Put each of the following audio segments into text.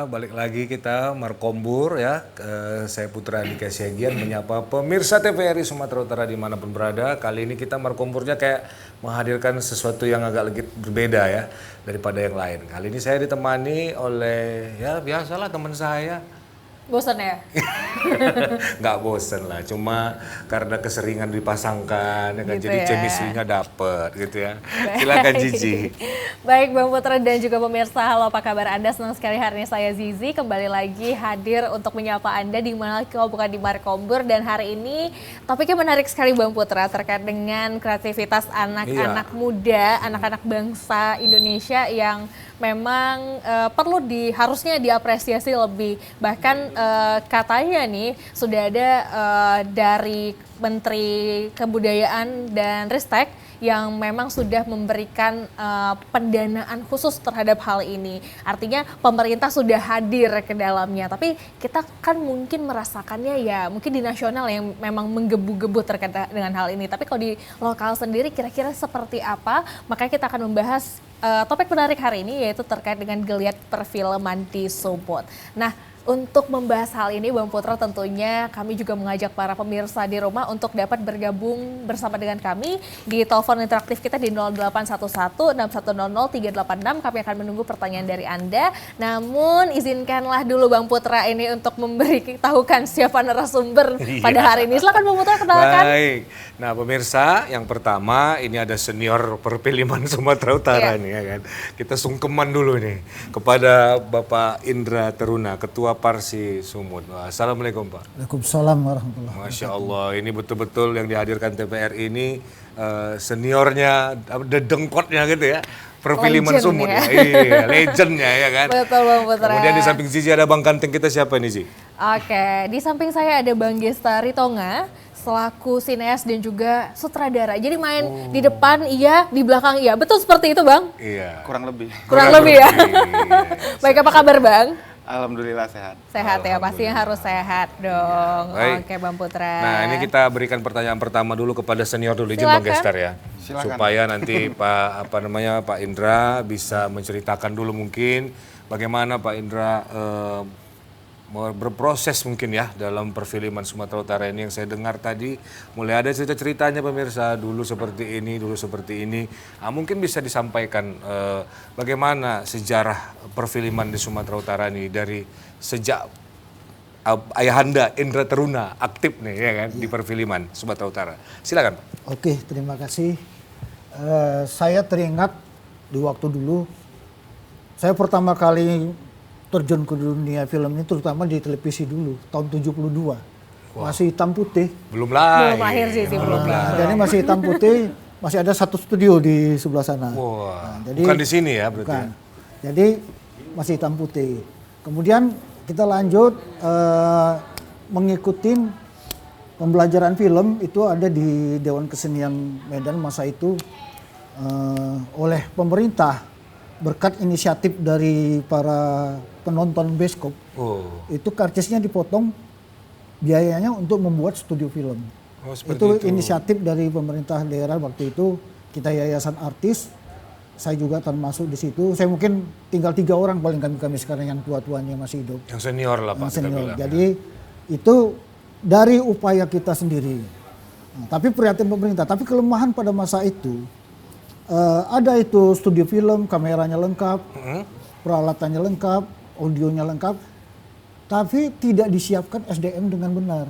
balik lagi kita Markombur ya. Saya Putra Andika Siagian menyapa pemirsa TVRI Sumatera Utara dimanapun berada. Kali ini kita Markomburnya kayak menghadirkan sesuatu yang agak legit berbeda ya daripada yang lain. Kali ini saya ditemani oleh ya biasalah teman saya. Bosan ya? Nggak bosen lah, cuma karena keseringan dipasangkan, ya kan? Gitu Jadi ya. chemistry-nya dapet gitu ya. Silakan Cici. Baik Bang Putra dan juga pemirsa, halo apa kabar Anda? Senang sekali hari ini saya Zizi kembali lagi hadir untuk menyapa Anda di mana kalau bukan di Markombur. Dan hari ini topiknya menarik sekali Bang Putra terkait dengan kreativitas anak-anak muda, anak-anak bangsa Indonesia yang memang harusnya diapresiasi lebih. Bahkan katanya nih sudah ada dari Menteri Kebudayaan dan Ristek yang memang sudah memberikan pendanaan khusus terhadap hal ini. Artinya pemerintah sudah hadir ke dalamnya. Tapi kita kan mungkin merasakannya ya mungkin di nasional yang memang menggebu-gebu terkait dengan hal ini. Tapi kalau di lokal sendiri kira-kira seperti apa? Makanya kita akan membahas topik menarik hari ini yaitu terkait dengan geliat perfilman di Sumut. Nah, untuk membahas hal ini Bang Putra tentunya kami juga mengajak para pemirsa di rumah untuk dapat bergabung bersama dengan kami di telepon interaktif kita di 0811 6100 386. Kami akan menunggu pertanyaan dari Anda. Namun izinkanlah dulu Bang Putra ini untuk memberitahukan siapa narasumber pada hari ini. Silakan Bang Putra kenalkan. Baik. Nah pemirsa, yang pertama ini ada senior perfilman Sumatera Utara nih ya kan. Kita sungkeman dulu nih kepada Bapak Indra Teruna, Ketua Parsi Sumut. Assalamualaikum Pak. Waalaikumsalam warahmatullahi wabarakatuh. Masya Allah, ini betul-betul yang dihadirkan TVR ini seniornya, dedengkotnya gitu ya. Perfilman Legend Sumut ya. Iya, legendnya ya kan. Betul Bang Putra. Kemudian di samping Zizi ada Bang Kanteng kita siapa nih Zi? Oke, di samping saya ada Bang Gestari Tonga selaku sineas dan juga sutradara. Jadi main di depan iya, di belakang iya. Betul seperti itu Bang? Iya. Kurang lebih. Kurang lebih ya. Iya. Baik, apa kabar Bang? Alhamdulillah sehat. Sehat ya, pastinya harus sehat dong. Baik. Oke Bang Putra. Nah ini kita berikan pertanyaan pertama dulu kepada senior dulu, izin Bang Silakan. Gestar ya. Silakan. Supaya nanti Pak Indra bisa menceritakan dulu mungkin bagaimana Pak Indra berproses mungkin ya dalam perfilman Sumatera Utara ini. Yang saya dengar tadi mulai ada cerita-ceritanya pemirsa, dulu seperti ini, dulu seperti ini. Nah, mungkin bisa disampaikan bagaimana sejarah perfilman di Sumatera Utara ini dari sejak ayahanda Indra Teruna aktif nih ya kan di perfilman Sumatera Utara. Silakan Pak. Oke, terima kasih. Saya teringat di waktu dulu, saya pertama kali terjun ke dunia film ini terutama di televisi dulu, tahun 72. Masih hitam putih. Belum lahir. Belum lahir sih, belum. Jadi masih hitam putih, masih ada satu studio di sebelah sana. Wah, jadi, bukan di sini ya berarti. Bukan. Jadi masih hitam putih. Kemudian kita lanjut mengikuti pembelajaran film itu ada di Dewan Kesenian Medan masa itu oleh pemerintah berkat inisiatif dari para penonton bioskop. Itu karcisnya dipotong biayanya untuk membuat studio film. Itu inisiatif dari pemerintah daerah waktu itu. Kita yayasan artis, saya juga termasuk di situ. Saya mungkin tinggal 3 orang paling kami sekarang yang tua-tuanya masih hidup. Yang senior lah Pak. Yang senior. Bilang, jadi itu dari upaya kita sendiri. Nah, tapi perhatian pemerintah. Tapi kelemahan pada masa itu ada itu studio film, kameranya lengkap, peralatannya lengkap, audionya lengkap, tapi tidak disiapkan SDM dengan benar.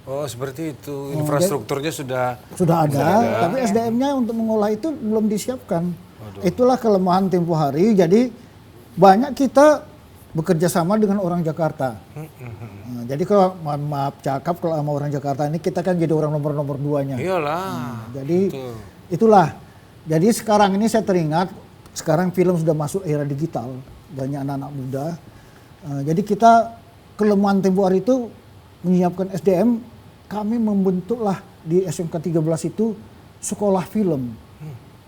Oh seperti itu, infrastrukturnya sudah ada, tapi SDM-nya untuk mengolah itu belum disiapkan. Itulah kelemahan tempo hari. Jadi banyak kita bekerja sama dengan orang Jakarta. Nah, jadi kalau maaf cakap kalau sama orang Jakarta ini kita kan jadi orang nomor 2-nya. Iyalah. Jadi itulah. Jadi sekarang ini saya teringat, sekarang film sudah masuk era digital, banyak anak-anak muda. Jadi kita kelemahan tempo hari itu menyiapkan SDM, kami membentuklah di SMK 13 itu sekolah film.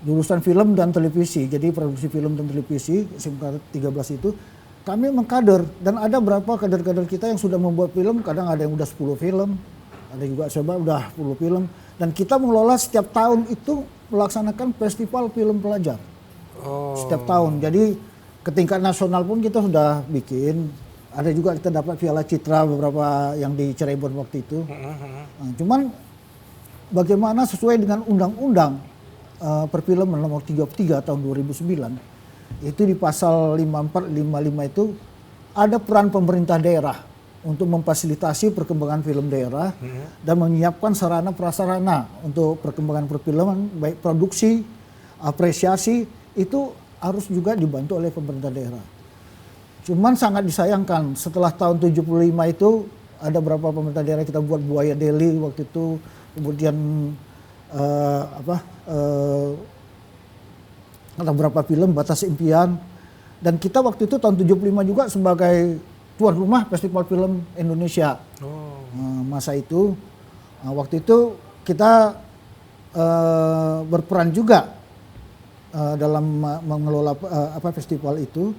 Jurusan film dan televisi, jadi produksi film dan televisi, SMK 13 itu. Kami mengkader, dan ada berapa kader-kader kita yang sudah membuat film, kadang ada yang udah 10 film, ada juga coba udah 10 film. Dan kita mengelola setiap tahun itu melaksanakan festival film pelajar. Setiap tahun. Jadi ke tingkat nasional pun kita sudah bikin. Ada juga kita dapat Piala Citra beberapa yang di Cirebon waktu itu. Nah, cuman bagaimana sesuai dengan Undang-Undang Perfilman nomor 33 tahun 2009, itu di pasal 54, 55 itu ada peran pemerintah daerah untuk memfasilitasi perkembangan film daerah dan menyiapkan sarana prasarana untuk perkembangan perfilman, baik produksi, apresiasi, itu harus juga dibantu oleh pemerintah daerah. Cuman sangat disayangkan setelah tahun 75 itu ada beberapa pemerintah daerah kita buat Buaya Deli waktu itu, kemudian ada beberapa film Batas Impian, dan kita waktu itu tahun 75 juga sebagai tuan rumah Festival Film Indonesia. Masa itu waktu itu kita berperan juga dalam mengelola festival itu.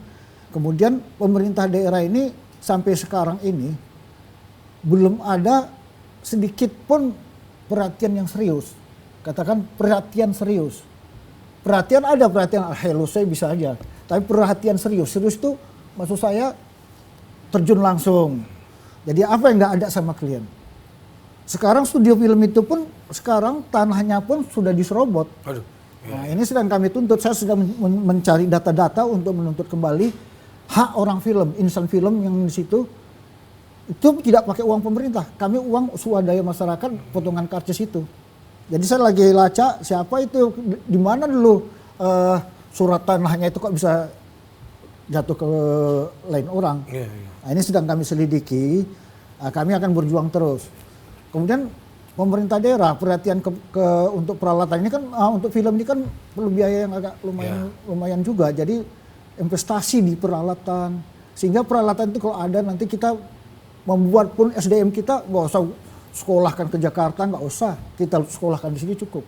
Kemudian pemerintah daerah ini sampai sekarang ini belum ada sedikit pun perhatian yang serius. Katakan perhatian serius. Perhatian ada, perhatian hello saya bisa aja. Tapi perhatian serius. Serius itu maksud saya terjun langsung. Jadi apa yang nggak ada sama klien. Sekarang studio film itu pun sekarang tanahnya pun sudah diserobot. Aduh. Nah, ini sedang kami tuntut. Saya sedang mencari data-data untuk menuntut kembali hak orang film, insan film yang di situ. Itu tidak pakai uang pemerintah. Kami uang swadaya masyarakat, potongan karcis itu. Jadi saya lagi lacak siapa itu, di mana dulu surat tanahnya itu kok bisa jatuh ke lain orang. Nah, ini sedang kami selidiki. Kami akan berjuang terus. Kemudian pemerintah daerah perhatian untuk peralatan ini kan untuk film ini kan perlu biaya yang agak lumayan juga. Jadi investasi di peralatan, sehingga peralatan itu kalau ada nanti kita membuat pun SDM kita nggak usah sekolahkan ke Jakarta, nggak usah, kita sekolahkan di sini cukup.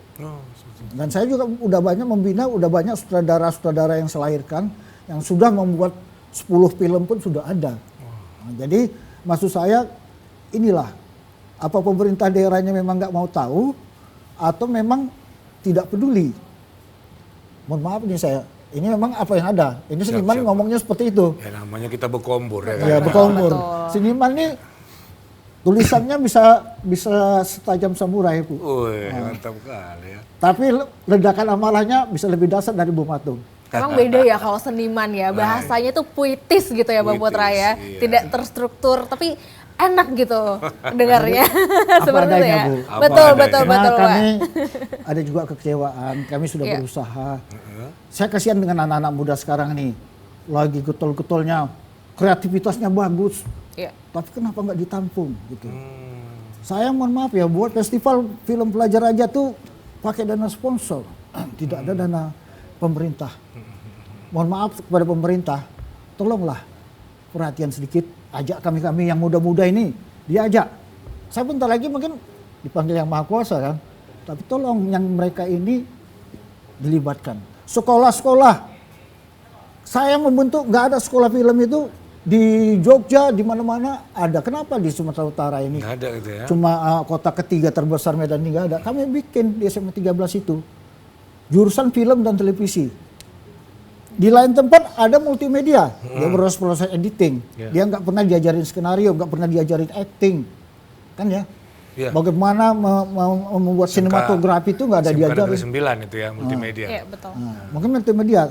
Dan saya juga udah banyak membina, udah banyak sutradara-sutradara yang saya lahirkan yang sudah membuat 10 film pun sudah ada. Nah, jadi maksud saya inilah, apa pemerintah daerahnya memang nggak mau tahu atau memang tidak peduli. Mohon maaf nih saya, ini memang apa yang ada. Ini seniman ngomongnya seperti itu. Ya namanya kita berkombur ya kan. Ya berkombur. Seniman nih tulisannya bisa setajam samurai, Bu. Wih, mantap kali ya. Tapi ledakan amarahnya bisa lebih dahsyat dari bom atom. Emang beda ya kalau seniman ya, bahasanya tuh puitis gitu ya Bang Putra ya. Iya. Tidak terstruktur tapi enak gitu dengarnya. Apa Seperti itu adanya, ya. Bu. Betul, Apa betul, Karena betul, Pak. kami ada juga kekecewaan, kami sudah Iya. berusaha. Saya kasihan dengan anak-anak muda sekarang nih. Lagi getol-getolnya, kreativitasnya bagus. Iya. Tapi kenapa nggak ditampung gitu. Saya mohon maaf ya, buat festival film pelajar aja tuh pakai dana sponsor. Tidak ada dana pemerintah. Mohon maaf kepada pemerintah, tolonglah perhatian sedikit, ajak kami-kami yang muda-muda ini, diajak. Saya bentar lagi mungkin dipanggil yang maha kuasa kan, tapi tolong yang mereka ini dilibatkan. Sekolah-sekolah, saya membentuk, nggak ada sekolah film itu di Jogja, di mana-mana ada. Kenapa di Sumatera Utara ini? Nggak ada gitu ya. Cuma kota ketiga terbesar Medan ini nggak ada. Kami bikin di SMA 13 itu jurusan film dan televisi. Di lain tempat ada multimedia, dia proses editing. Dia nggak pernah diajarin skenario, nggak pernah diajarin acting, kan ya? Iya. Bagaimana membuat sinematografi itu nggak ada diajarin. Negeri 9 itu ya, multimedia. Iya, betul. Mungkin multimedia.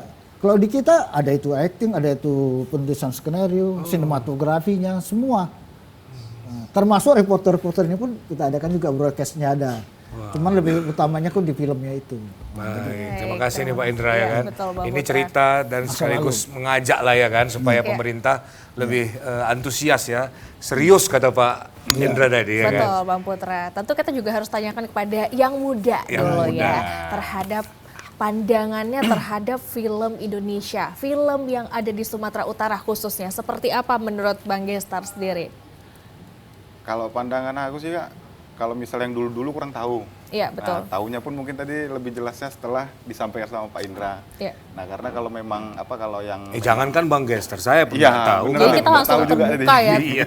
Kalau di kita ada itu acting, ada itu penulisan skenario, sinematografinya, semua. Termasuk reporter-reporternya pun kita adakan juga, broadcastnya ada. Cuman lebih utamanya kok di filmnya itu. Baik, terima kasih nih Pak Indra ya kan. betul, Bang Ini Putra. cerita dan sekaligus mengajak lah ya kan supaya Iya. pemerintah lebih antusias ya. Serius kata Pak Indra tadi ya kan. Betul Bang Putra. Tentu kita juga harus tanyakan kepada yang muda Yang dulu muda. ya. Terhadap pandangannya terhadap film Indonesia. Film yang ada di Sumatera Utara khususnya. Seperti apa menurut Bang Gestar sendiri? Kalau pandangan aku sih Kak, kalau misalnya yang dulu-dulu kurang tahu. Iya, betul. Nah, tahunya pun mungkin tadi lebih jelasnya setelah disampaikan sama Pak Indra. Iya. Nah, karena kalau memang kalau yang Jangankan Bang Gester, saya pun Iya, nggak tahu. bener. Jadi kita langsung Tahu juga terbuka ya. Iya.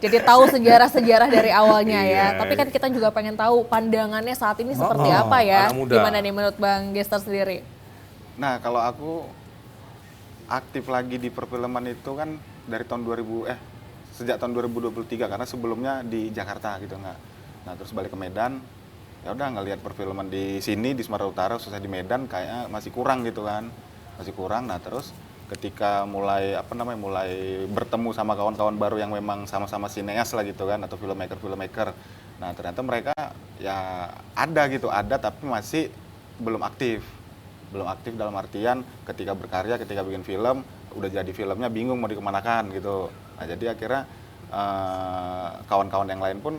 Jadi tahu sejarah-sejarah dari awalnya ya. Iya. Tapi kan kita juga pengen tahu pandangannya saat ini seperti apa ya. anak muda. Gimana nih menurut Bang Gestar sendiri? Nah, kalau aku aktif lagi di perfilman itu kan dari tahun 2000 sejak tahun 2023 karena sebelumnya di Jakarta gitu nggak. Nah terus balik ke Medan, ya udah ngelihat perfilman di sini di Sumatera Utara, khususnya di Medan kayaknya masih kurang gitu kan, masih kurang. Nah terus ketika mulai mulai bertemu sama kawan-kawan baru yang memang sama-sama sineas lah gitu kan, atau filmmaker. Nah ternyata mereka ya ada tapi masih belum aktif dalam artian ketika berkarya, ketika bikin film udah jadi filmnya bingung mau dikemanakan gitu. Nah jadi akhirnya kawan-kawan yang lain pun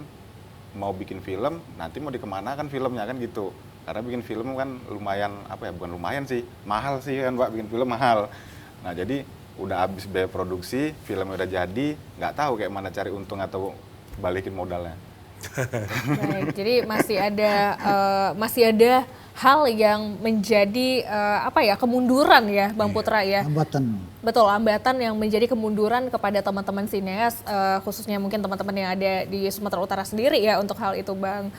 mau bikin film, nanti mau dikemanakan filmnya kan gitu. Karena bikin film kan lumayan bukan lumayan sih, mahal sih kan Pak, bikin film mahal. Nah jadi udah habis biaya produksi, filmnya udah jadi, nggak tahu kayak mana cari untung atau balikin modalnya. Baik, jadi masih ada hal yang menjadi kemunduran ya Bang Putra ya. Hambatan. Betul, hambatan yang menjadi kemunduran kepada teman-teman sineas, khususnya mungkin teman-teman yang ada di Sumatera Utara sendiri ya untuk hal itu Bang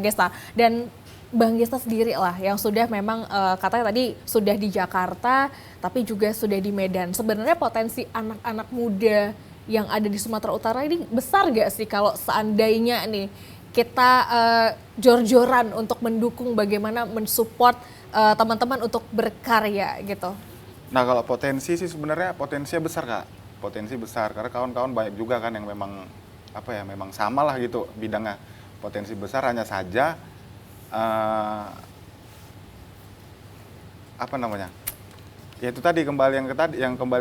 Gesta. Dan Bang Gesta sendiri lah yang sudah memang katanya tadi sudah di Jakarta tapi juga sudah di Medan. Sebenarnya potensi anak-anak muda yang ada di Sumatera Utara ini besar gak sih kalau seandainya nih kita jor-joran untuk mendukung bagaimana mensupport teman-teman untuk berkarya gitu? Nah kalau potensi sih sebenarnya potensinya besar Kak, potensi besar karena kawan-kawan banyak juga kan yang memang memang sama lah gitu bidangnya, potensi besar hanya saja ya itu tadi kembali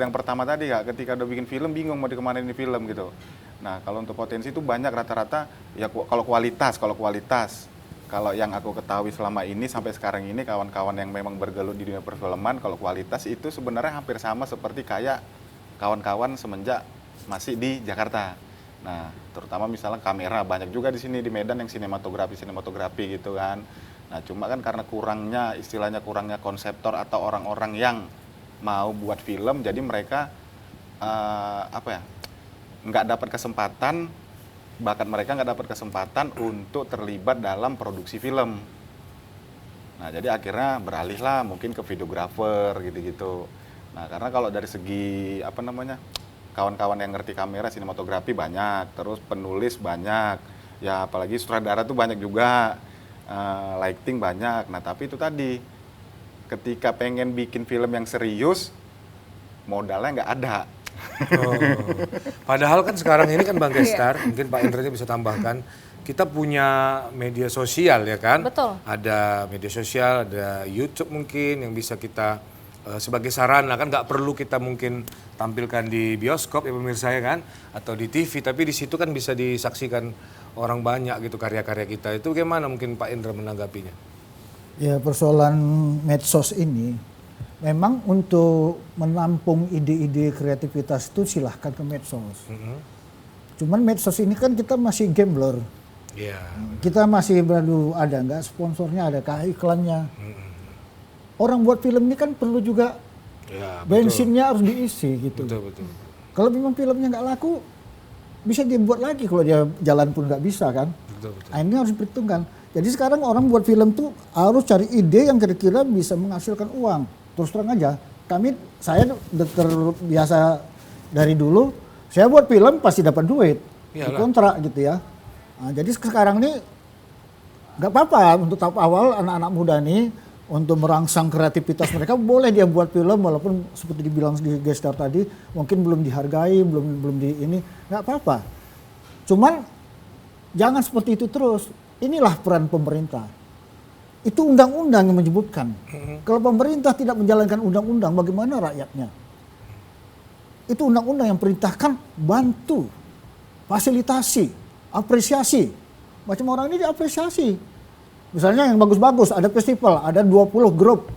yang pertama tadi Kak, ketika udah bikin film bingung mau dikemanain ini film gitu. Nah kalau untuk potensi itu banyak rata-rata ya kalau kualitas kalau yang aku ketahui selama ini sampai sekarang ini kawan-kawan yang memang bergelut di dunia perfilman, kalau kualitas itu sebenarnya hampir sama seperti kayak kawan-kawan semenjak masih di Jakarta. Nah terutama misalnya kamera banyak juga di sini di Medan yang sinematografi gitu kan. Nah cuma kan karena kurangnya konseptor atau orang-orang yang mau buat film, jadi mereka nggak dapat kesempatan, bahkan mereka nggak dapat kesempatan untuk terlibat dalam produksi film. Nah jadi akhirnya beralihlah mungkin ke videografer gitu-gitu. Nah karena kalau dari segi kawan-kawan yang ngerti kamera, sinematografi banyak, terus penulis banyak, ya apalagi sutradara tuh banyak juga, lighting banyak. Nah tapi itu tadi, ketika pengen bikin film yang serius, modalnya nggak ada. Oh. Padahal kan sekarang ini kan Bang Gestar, mungkin Pak Indra bisa tambahkan, kita punya media sosial ya kan? Betul. Ada media sosial, ada YouTube mungkin yang bisa kita sebagai sarana kan, nggak perlu kita mungkin tampilkan di bioskop ya pemirsa ya kan, atau di TV, tapi di situ kan bisa disaksikan orang banyak gitu karya-karya kita. Itu gimana mungkin Pak Indra menanggapinya? Ya persoalan medsos ini memang untuk menampung ide-ide kreativitas itu silahkan ke medsos. Cuman medsos ini kan kita masih gambler. Iya. Kita masih baru ada nggak sponsornya, adakah iklannya. Orang buat film ini kan perlu juga Ya, bensinnya harus diisi gitu. Betul. Kalau memang filmnya nggak laku, bisa dibuat lagi, kalau dia jalan pun nggak bisa kan. Betul. Nah, ini harus diperhitungkan. Jadi sekarang orang buat film tuh harus cari ide yang kira-kira bisa menghasilkan uang. Terus terang aja, saya terbiasa dari dulu, saya buat film pasti dapat duit, kontrak gitu ya. Nah, jadi sekarang ini nggak apa-apa untuk tahap awal anak-anak muda nih untuk merangsang kreativitas mereka, boleh dia buat film walaupun seperti dibilang di Gestar tadi mungkin belum dihargai, belum di ini, nggak apa-apa. Cuman jangan seperti itu terus. Inilah peran pemerintah. Itu undang-undang yang menyebutkan. Kalau pemerintah tidak menjalankan undang-undang, bagaimana rakyatnya? Itu undang-undang yang perintahkan bantu, fasilitasi, apresiasi. Macam orang ini diapresiasi. Misalnya yang bagus-bagus, ada festival, ada 20 grup.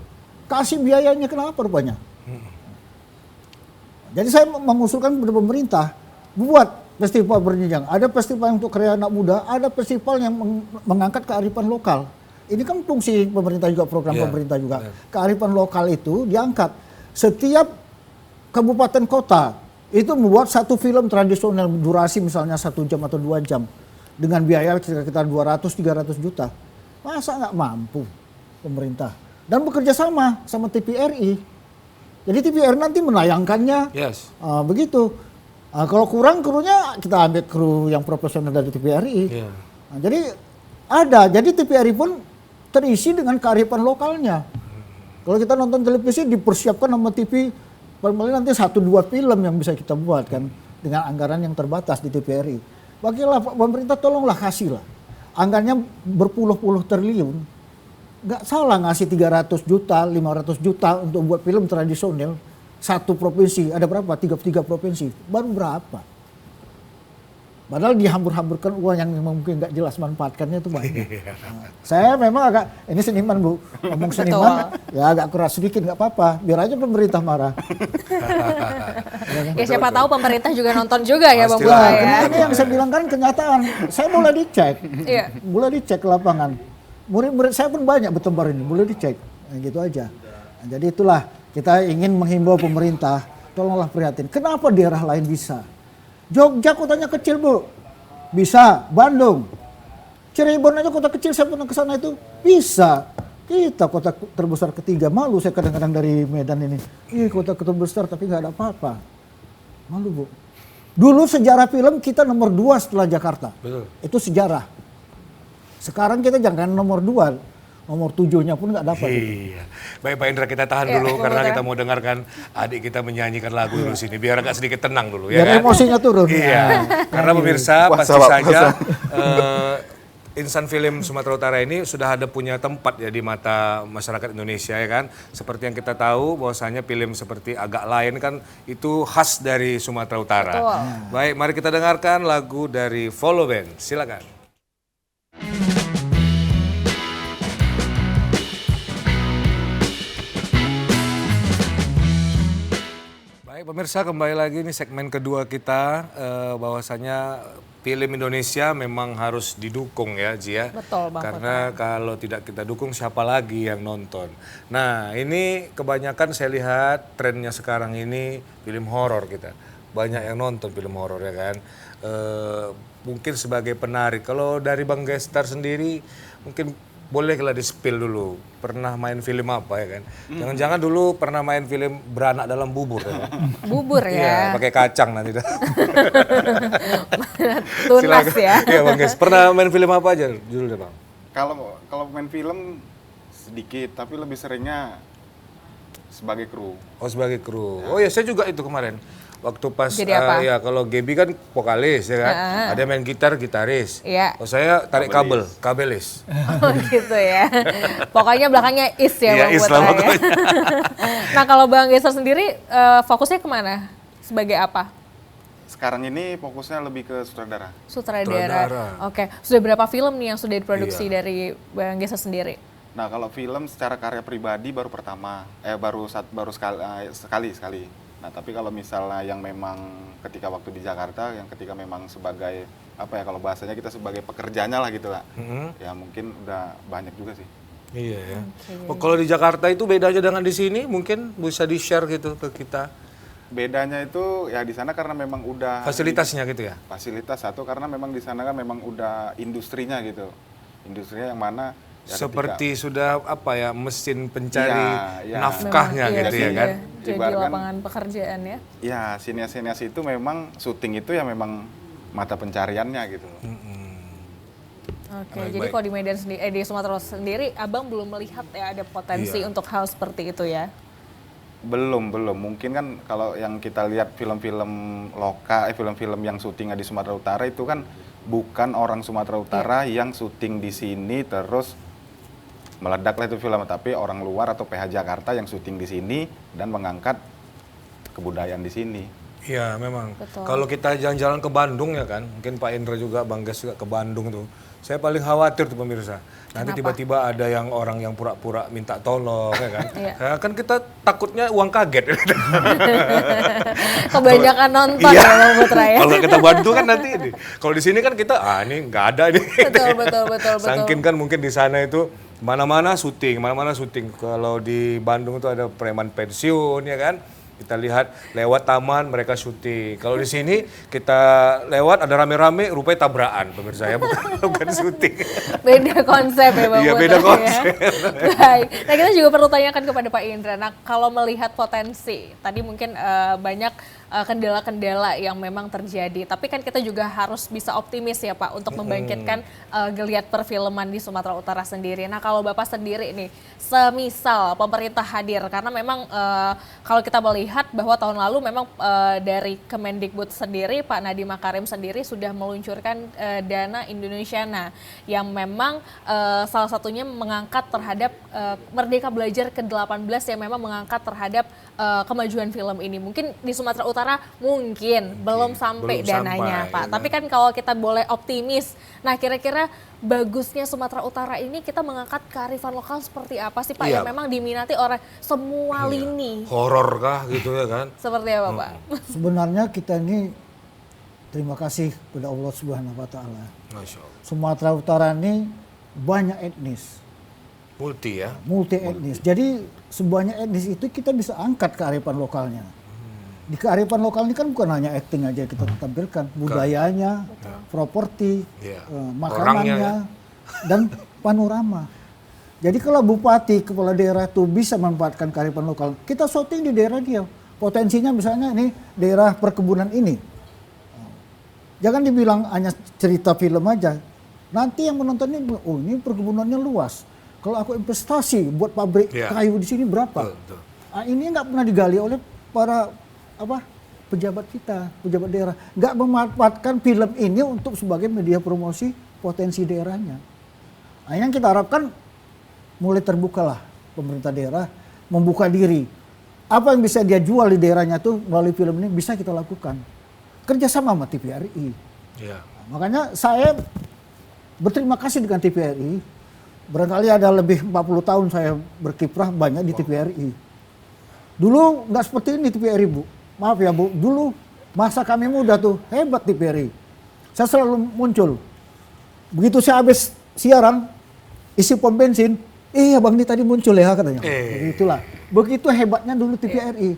Kasih biayanya, kenapa rupanya? Jadi saya mengusulkan kepada pemerintah, buat festival berjenjang. Ada festival untuk karya anak muda, ada festival yang mengangkat kearifan lokal. Ini kan fungsi pemerintah juga, program pemerintah juga. Kearifan lokal itu diangkat. Setiap kabupaten kota itu membuat satu film tradisional durasi misalnya 1 jam atau 2 jam. Dengan biaya sekitar 200-300 juta. Masa nggak mampu pemerintah? Dan bekerja sama TVRI. Jadi TVRI nanti menayangkannya. Yes. Begitu. Kalau kurang krunya kita ambil kru yang profesional dari TVRI. Iya. Jadi ada. Jadi TVRI pun terisi dengan kearifan lokalnya. Kalau kita nonton televisi dipersiapkan sama TV paling nanti 1-2 film yang bisa kita buat kan dengan anggaran yang terbatas di TVRI. Bagilah pemerintah tolonglah kasih lah. Anggarannya berpuluh-puluh triliun. Nggak salah ngasih 300 juta, 500 juta untuk buat film tradisional. Satu provinsi, ada berapa? 3 provinsi. Baru berapa? Padahal dihambur-hamburkan uang yang mungkin nggak jelas manfaatkannya itu banyak. Nah, saya memang agak, ini seniman Bu, ngomong seniman ya agak keras sedikit nggak apa-apa, biar aja pemerintah marah. Ya siapa tahu pemerintah juga nonton juga ya Bang Pastilah. Putra ya. Ini yang saya bilang kan kenyataan, saya boleh dicek, Iya. boleh dicek ke lapangan. Murid-murid saya pun banyak bertebar ini, boleh dicek, nah, gitu aja. Nah, jadi itulah kita ingin menghimbau pemerintah, tolonglah prihatin. Kenapa daerah lain bisa? Jogja kotanya kecil Bu, bisa. Bandung, Cirebon aja kota kecil, saya pernah ke sana itu bisa. Kita kota terbesar ketiga, malu saya kadang-kadang dari Medan ini. Ih kota terbesar tapi nggak ada apa-apa. Malu Bu. Dulu sejarah film kita nomor 2 setelah Jakarta. Betul. Itu sejarah. Sekarang kita jangan nomor 2. Nomor 7-nya pun nggak dapat. Iya. Baik Pak Indra, kita tahan Iya, dulu Bang karena Putra. kita mau dengarkan adik kita menyanyikan lagu dulu sini biar agak sedikit tenang dulu Biar ya kan. emosinya turun. Iya. Karena pemirsa Puasa, pasti Pak, saja puasa. Insan Film Sumatera Utara ini sudah ada punya tempat ya di mata masyarakat Indonesia ya kan. Seperti yang kita tahu bahwasanya film seperti Agak Lain kan itu khas dari Sumatera Utara. Betul. Baik, mari kita dengarkan lagu dari Follow Band. Silakan. Baik pemirsa, kembali lagi nih segmen kedua kita, bahwasanya film Indonesia memang harus didukung ya Ji ya. Betul, Bang Karena kalau tidak kita dukung siapa lagi yang nonton. Nah ini kebanyakan saya lihat trennya sekarang ini film horor kita. Banyak yang nonton film horor ya kan. Mungkin sebagai penarik. Kalau dari Bang Gestar sendiri mungkin bolehlah di-spill dulu. Pernah main film apa ya kan? Jangan-jangan dulu pernah main film Beranak Dalam Bubur ya kan? Bubur Iya, ya. pakai kacang nanti. Tunas ya. Iya Bang Ges, pernah main film apa aja dulu deh Bang? Kalau main film sedikit, tapi lebih seringnya sebagai kru. Oh sebagai kru. Oh ya saya juga itu kemarin. Waktu pas, Jadi apa? ya kalau Gaby kan vokalis ya kan. Ada main gitar, gitaris. Iya. Oh saya tarik kabel, kabelis. Oh gitu ya. Pokoknya belakangnya is ya Iya, Bang is Putra lah ya. pokoknya. Nah kalau Bang Gestar sendiri fokusnya kemana? Sebagai apa? Sekarang ini fokusnya lebih ke sutradara. Sutradara. Sutradara. Oke. Sudah berapa film nih yang sudah diproduksi Iya. dari Bang Gestar sendiri? Nah kalau film secara karya pribadi baru pertama, baru sekali. Nah tapi kalau misalnya yang memang ketika waktu di Jakarta, yang ketika memang sebagai apa ya kalau bahasanya kita sebagai pekerjanya lah gitu lah, ya mungkin udah banyak juga sih. Iya ya. Oh, kalau di Jakarta itu bedanya dengan di sini mungkin bisa di-share gitu ke kita. Bedanya itu ya di sana karena memang udah Fasilitasnya gitu ya. fasilitas satu karena memang di sana kan memang udah industrinya gitu, industrinya yang mana ya Seperti sudah apa ya mesin pencari Iya, iya. nafkahnya Memang, gitu iya ya sih, kan. ya. Jadi Ibaratkan- lapangan pekerjaan ya. ya sinias-sinias itu memang syuting itu ya memang mata pencariannya gitu. Oke, Baik, jadi baik. kalau di Medan sendiri, di Sumatera sendiri, Abang belum melihat ya ada potensi Iya. untuk hal seperti itu ya? Belum. Mungkin kan kalau yang kita lihat film-film film-film yang syutingnya di Sumatera Utara itu kan bukan orang Sumatera Utara yang syuting di sini terus meledaklah itu film, tapi orang luar atau PH Jakarta yang syuting di sini dan mengangkat kebudayaan di sini. Iya memang. Betul. Kalau kita jalan-jalan ke Bandung ya kan, mungkin Pak Indra juga, Bang Ges juga ke Bandung tuh. Saya paling khawatir tuh pemirsa. Nanti tiba-tiba ada yang orang yang pura-pura minta tolong ya kan. Iya. Ya, kan kita takutnya uang kaget. Kebanyakan nonton Iya. ya Bang Putra ya? Kalau kita bantu kan nanti ini. Kalau di sini kan kita ini nggak ada ini. Betul. Sangkin kan mungkin di sana itu mana-mana syuting. Kalau di Bandung itu ada preman pensiun ya kan. Kita lihat lewat taman mereka syuting. Kalau di sini kita lewat ada rame-rame rupanya tabrakan pemirsa ya, bukan syuting. Beda konsep ya Bang Iya, Putra beda ya. konsep. Baik. Nah kita juga perlu tanyakan kepada Pak Indra. Nah kalau melihat potensi, tadi mungkin banyak kendala-kendala yang memang terjadi. Tapi kan kita juga harus bisa optimis ya Pak untuk membangkitkan geliat perfilman di Sumatera Utara sendiri. Nah kalau Bapak sendiri nih, semisal pemerintah hadir, karena memang kalau kita melihat bahwa tahun lalu memang dari Kemendikbud sendiri, Pak Nadiem Makarim sendiri sudah meluncurkan dana Indonesiana yang memang salah satunya mengangkat terhadap Merdeka Belajar ke-18 yang memang mengangkat terhadap kemajuan film ini. Mungkin di Sumatera Utara mungkin belum sampai belum dananya sampai, Pak. ya Tapi kan kalau kita boleh optimis, nah kira-kira bagusnya Sumatera Utara ini kita mengangkat kearifan lokal seperti apa sih Pak Iya. yang memang diminati oleh semua lini? Horor kah gitu ya kan? Seperti apa Pak? Sebenarnya kita ini terima kasih kepada Allah Subhanahu wa taala. Masya Allah. Sumatera Utara ini banyak etnis, Multi ya. multi etnis. Jadi sebanyak etnis itu kita bisa angkat kearifan lokalnya. Di kearifan lokal ini kan bukan hanya acting aja kita tampilkan, budayanya, properti, Iya. makanannya, Orangnya, dan panorama. Jadi kalau bupati, kepala daerah itu bisa memanfaatkan kearifan lokal, kita syuting di daerah dia. Potensinya misalnya ini daerah perkebunan ini. Jangan dibilang hanya cerita film aja. Nanti yang menonton ini, oh ini perkebunannya luas. Kalau aku investasi buat pabrik Iya. kayu di sini berapa? Betul. Ah, ini nggak pernah digali oleh para pejabat kita, pejabat daerah. Nggak memanfaatkan film ini untuk sebagai media promosi potensi daerahnya. Nah, yang kita harapkan mulai terbukalah pemerintah daerah membuka diri. Apa yang bisa dia jual di daerahnya tuh melalui film ini bisa kita lakukan. Kerjasama sama TVRI. Iya. Makanya saya berterima kasih dengan TVRI. Barangkali ada lebih 40 tahun saya berkiprah banyak di TVRI. Dulu nggak seperti ini TVRI Bu. Maaf ya Bu, dulu masa kami muda tuh hebat TVRI. Saya selalu muncul. Begitu saya habis siaran, isi pom bensin, Bang ini tadi muncul ya katanya. Begitulah. Begitu hebatnya dulu TVRI.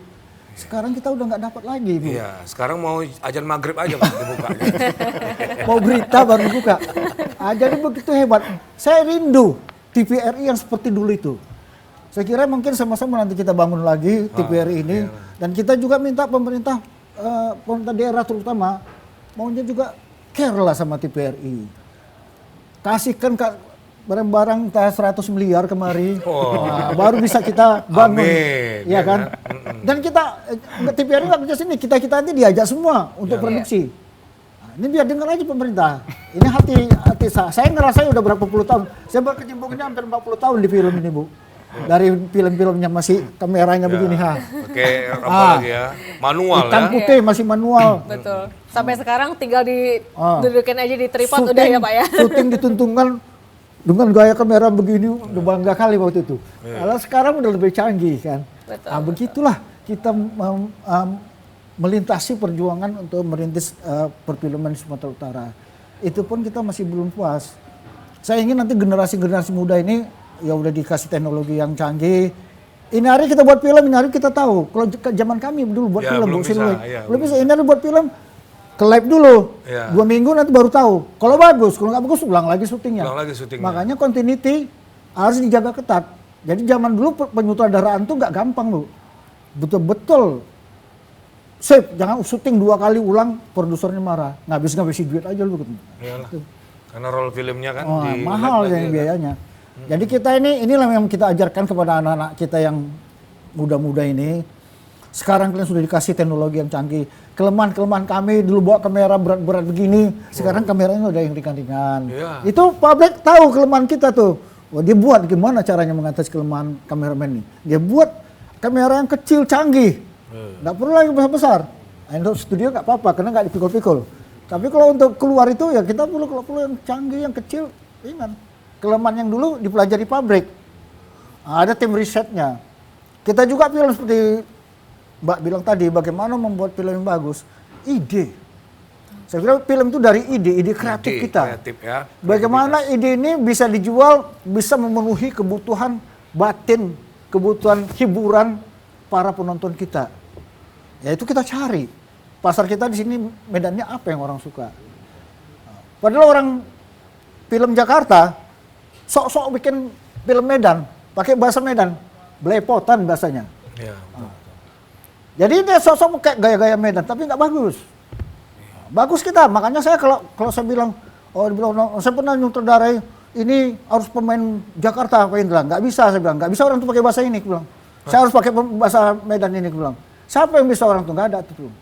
Sekarang kita udah nggak dapat lagi Bu. Iya, sekarang mau azan maghrib aja Pak dibuka. Mau berita baru buka. Jadi begitu hebat. Saya rindu TVRI yang seperti dulu itu. Saya kira mungkin sama-sama nanti kita bangun lagi TVRI ini. Dan kita juga minta pemerintah daerah terutama maunya juga care lah sama TVRI. Kasihkan barang-barang 100 miliar kemari. Nah, baru bisa kita bangun. Amin, Ya kan? Dan kita TVRI nggak kerja sini, kita nanti diajak semua untuk produksi. Nah, ini biar dengar aja pemerintah. Ini hati saya ngerasa udah berapa puluh tahun. Saya berkecimpungnya hampir 40 tahun di film ini Bu. Dari film-filmnya masih kameranya begini ha. Oke, apa lagi ya? Manual Hitam ya. putih masih manual. Betul. Sampai sekarang tinggal didudukin aja di tripod udah ya Pak ya. Syuting dituntunkan dengan gaya kamera begini udah bangga kali waktu itu. Kalau sekarang udah lebih canggih kan. Betul, Nah, begitulah kita melintasi perjuangan untuk merintis perfilman di Sumatera Utara. Itu pun kita masih belum puas. Saya ingin nanti generasi-generasi muda ini ya udah dikasih teknologi yang canggih. Ini hari kita buat film, ini hari kita tahu. Kalau zaman kami dulu buat Ya, film, belum Bu, bisa, siluet. ya, belum bisa. Ini hari buat film, ke lab dulu. Ya. 2 minggu nanti baru tahu. Kalau bagus, kalau nggak bagus ulang lagi syutingnya. Ulang lagi syutingnya. Makanya continuity harus dijaga ketat. Jadi zaman dulu penyutradaraan tuh nggak gampang Bu. Betul-betul sip, jangan syuting 2 kali ulang, produsernya marah. Ngabis-ngabisin duit aja lu. Iyalah. Karena role filmnya kan Oh, di mahal lab yang lagi, biayanya. Jadi kita inilah yang kita ajarkan kepada anak-anak kita yang muda-muda ini. Sekarang kalian sudah dikasih teknologi yang canggih. Kelemahan-kelemahan kami dulu bawa kamera berat-berat begini, sekarang kameranya udah yang ringan-ringan. Iya. Itu publik tahu kelemahan kita tuh. Wah, dia buat gimana caranya mengatasi kelemahan kameramen ini. Dia buat kamera yang kecil canggih. Nggak perlu lagi besar-besar. Nah, untuk studio nggak apa-apa karena nggak dipikul-pikul. Tapi kalau untuk keluar itu ya kita perlu yang canggih, yang kecil, ringan. Kelemahan yang dulu dipelajari pabrik. Nah, ada tim risetnya. Kita juga film seperti Mbak bilang tadi, bagaimana membuat film yang bagus. Ide. Saya kira film itu dari ide kreatif kita. Kreatif ya. Bagaimana ide ini bisa dijual, bisa memenuhi kebutuhan batin, kebutuhan hiburan para penonton kita. Ya itu kita cari. Pasar kita di sini medannya apa yang orang suka. Padahal orang film Jakarta sok-sok bikin film Medan, pakai bahasa Medan, belepotan bahasanya. Ya. Jadi dia sok-sok pakai gaya-gaya Medan, tapi nggak bagus. Bagus kita, makanya saya kalau saya bilang, saya pernah nyutradarai ini harus pemain Jakarta apa bilang, nggak bisa saya bilang, nggak bisa orang tuh pakai bahasa ini, bilang. Saya harus pakai bahasa Medan ini, bilang. Siapa yang bisa orang tuh nggak ada tuh.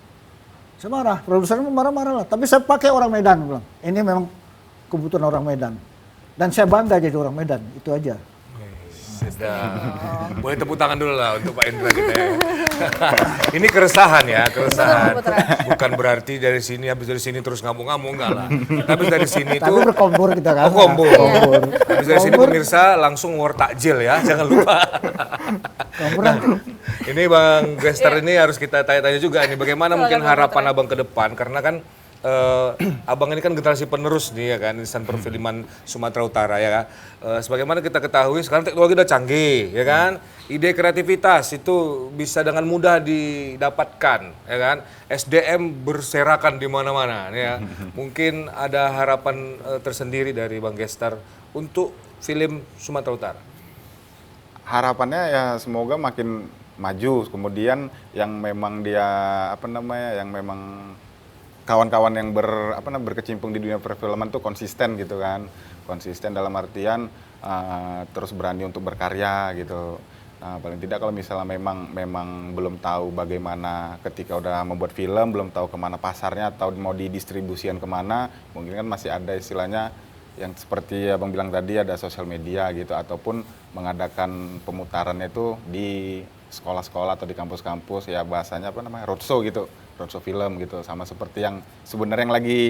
Saya marah, produsernya marah-marah lah. Tapi saya pakai orang Medan, bilang. Ini memang kebutuhan orang Medan. Dan saya bangga jadi orang Medan, itu aja. Sedap. Boleh tepuk tangan dulu lah untuk Pak Indra kita ya. Ini keresahan ya, keresahan. Bukan berarti dari sini, habis dari sini terus ngamuk-ngamuk, enggak lah. Tapi dari sini Tapi tuh... berkompor kita kan. Oh, kompor. Kompor. Habis dari sini pemirsa langsung war takjil ya, jangan lupa. Kompor. Ini Bang Gester ini harus kita tanya-tanya juga nih, bagaimana mungkin harapan Abang ke depan, karena kan Abang ini kan generasi penerus nih ya kan, insan perfilman Sumatera Utara ya kan. Sebagaimana kita ketahui sekarang teknologi udah canggih ya kan, ide kreativitas itu bisa dengan mudah didapatkan ya kan, SDM berserakan di mana-mana ya. Mungkin ada harapan tersendiri dari Bang Gester untuk film Sumatera Utara. Harapannya ya semoga makin maju, kemudian yang memang dia yang memang kawan-kawan yang berkecimpung di dunia perfilman tuh konsisten gitu kan, konsisten dalam artian terus berani untuk berkarya gitu. Nah, paling tidak kalau misalnya memang belum tahu bagaimana ketika udah membuat film, belum tahu kemana pasarnya atau mau didistribusikan kemana, mungkin kan masih ada istilahnya yang seperti Abang bilang tadi, ada sosial media gitu, ataupun mengadakan pemutarannya itu di sekolah-sekolah atau di kampus-kampus, ya bahasanya roadshow gitu, roadshow film gitu, sama seperti yang sebenarnya yang lagi